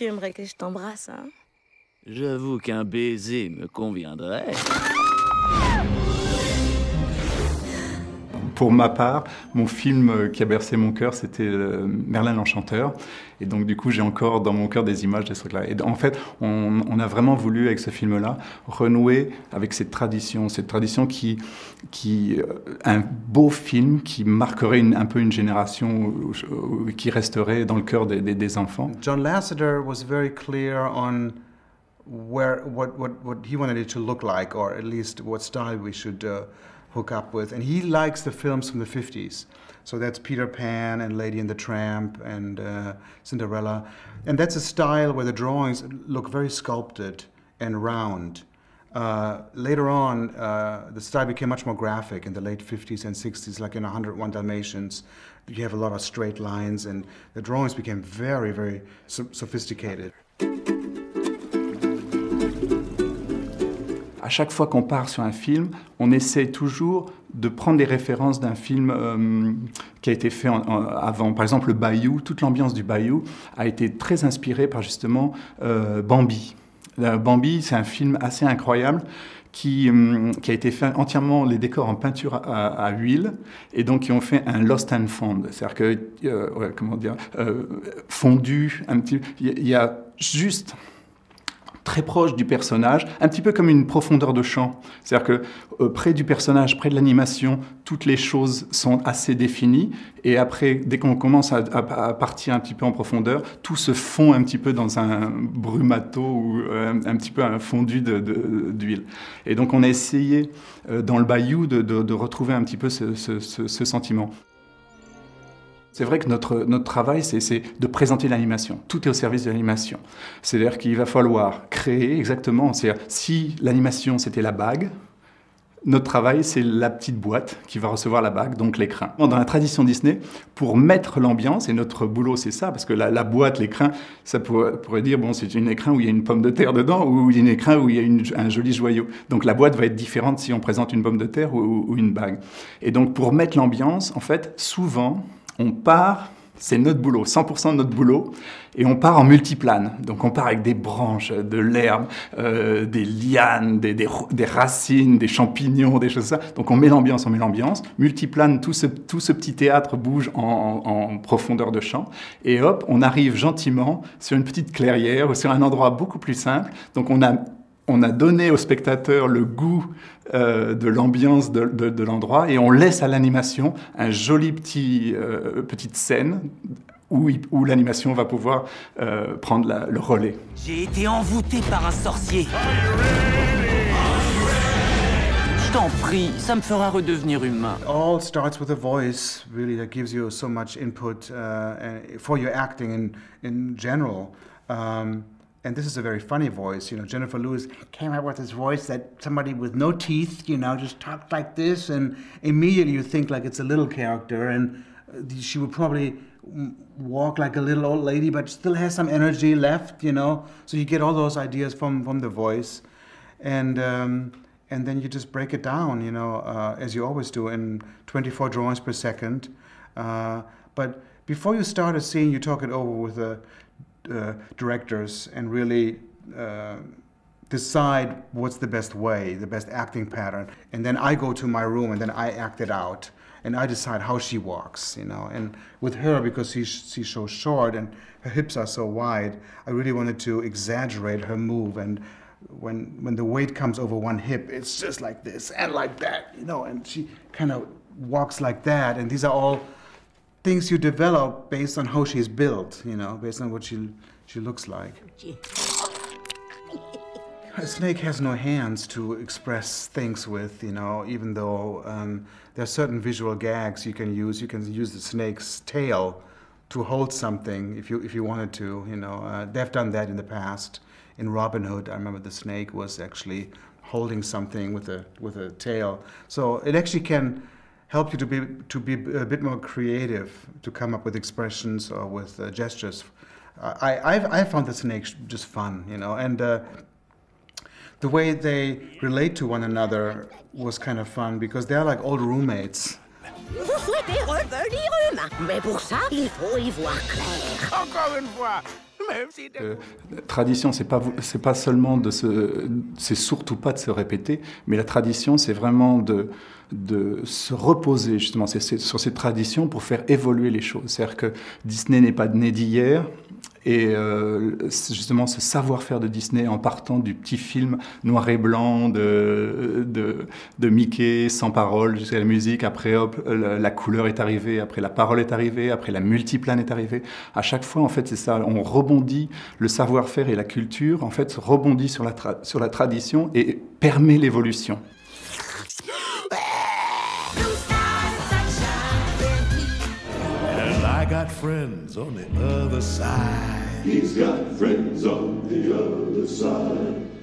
Tu aimerais que je t'embrasse, hein? J'avoue qu'un baiser me conviendrait. Pour ma part, mon film qui a bercé mon cœur, c'était Merlin l'Enchanteur. Et donc, du coup, j'ai encore dans mon cœur des images de ce truc-là. Et en fait, on a vraiment voulu, avec ce film-là, renouer avec cette tradition un beau film qui marquerait un peu une génération, qui resterait dans le cœur des enfants. John Lasseter was very clear on what he wanted it to look like, or at least what style we should hook up with. And he likes the films from the 50s. So that's Peter Pan and Lady and the Tramp and Cinderella. And that's a style where the drawings look very sculpted and round. Later on, the style became much more graphic in the late 50s and 60s, like in 101 Dalmatians. You have a lot of straight lines, and the drawings became very, very sophisticated. À chaque fois qu'on part sur un film, on essaie toujours de prendre des références d'un film qui a été fait avant. Par exemple, le Bayou, toute l'ambiance du Bayou a été très inspirée par justement Bambi. Bambi, c'est un film assez incroyable qui a été fait entièrement, les décors en peinture à huile, et donc qui ont fait un lost and found, c'est-à-dire que, fondu un petit... Il y a juste... très proche du personnage, un petit peu comme une profondeur de champ. C'est-à-dire que près du personnage, près de l'animation, toutes les choses sont assez définies. Et après, dès qu'on commence à partir un petit peu en profondeur, tout se fond un petit peu dans un brumato ou un petit peu un fondu d'huile. Et donc on a essayé dans le Bayou de retrouver un petit peu ce sentiment. C'est vrai que notre travail, c'est de présenter l'animation. Tout est au service de l'animation. C'est-à-dire qu'il va falloir créer exactement... C'est-à-dire, si l'animation, c'était la bague, notre travail, c'est la petite boîte qui va recevoir la bague, donc l'écrin. Dans la tradition Disney, pour mettre l'ambiance, et notre boulot, c'est ça, parce que la boîte, l'écrin, ça pourrait dire, bon, c'est un écrin où il y a une pomme de terre dedans, ou un écrin où il y a un joli joyau. Donc la boîte va être différente si on présente une pomme de terre ou une bague. Et donc, pour mettre l'ambiance, en fait, souvent... on part, c'est notre boulot, 100% de notre boulot, et on part en multiplane. Donc on part avec des branches, de l'herbe, des lianes, des racines, des champignons, des choses comme ça. Donc on met l'ambiance. Multiplane, tout ce petit théâtre bouge en profondeur de champ. Et hop, on arrive gentiment sur une petite clairière ou sur un endroit beaucoup plus simple. Donc on a donné au spectateur le goût de l'ambiance de l'endroit, et on laisse à l'animation un joli petite scène où l'animation va pouvoir prendre le relais. J'ai été envoûté par un sorcier. Je t'en prie, ça me fera redevenir humain. All starts with a voice, really, that gives you so much input for your acting in general. And this is a very funny voice, you know. Jennifer Lewis came up with this voice that somebody with no teeth, you know, just talked like this, and immediately you think like it's a little character, and she would probably walk like a little old lady, but still has some energy left, you know. So you get all those ideas from the voice, and then you just break it down, you know, as you always do, in 24 drawings per second. But before you start a scene, you talk it over with the directors and really decide what's the best way, the best acting pattern. And then I go to my room and then I act it out. And I decide how she walks, you know. And with her, because she's so short and her hips are so wide, I really wanted to exaggerate her move. And when the weight comes over one hip, it's just like this and like that, you know. And she kind of walks like that. And these are all things you develop based on how she's built, you know, based on what she looks like. A snake has no hands to express things with, you know, even though there are certain visual gags you can use. You can use the snake's tail to hold something if you wanted to, you know. They've done that in the past. In Robin Hood, I remember the snake was actually holding something with a tail. So it actually can help you to be a bit more creative, to come up with expressions or with gestures. I found the snakes just fun, you know, and the way they relate to one another was kind of fun because they're like old roommates. souhaitez revenir humain. Mais pour ça, il faut y voir clair. Encore une fois. Tradition, c'est pas seulement c'est surtout pas de se répéter, mais la tradition, c'est vraiment de se reposer justement sur ces traditions pour faire évoluer les choses. C'est-à-dire que Disney n'est pas né d'hier. Et justement, ce savoir-faire de Disney en partant du petit film noir et blanc de Mickey, sans parole, jusqu'à la musique. Après, hop, la couleur est arrivée. Après, la parole est arrivée. Après, la multiplane est arrivée. À chaque fois, en fait, c'est ça. On rebondit, le savoir-faire et la culture, en fait, rebondit sur la tradition et permet l'évolution. I got friends on the other side. He's got friends on the other side.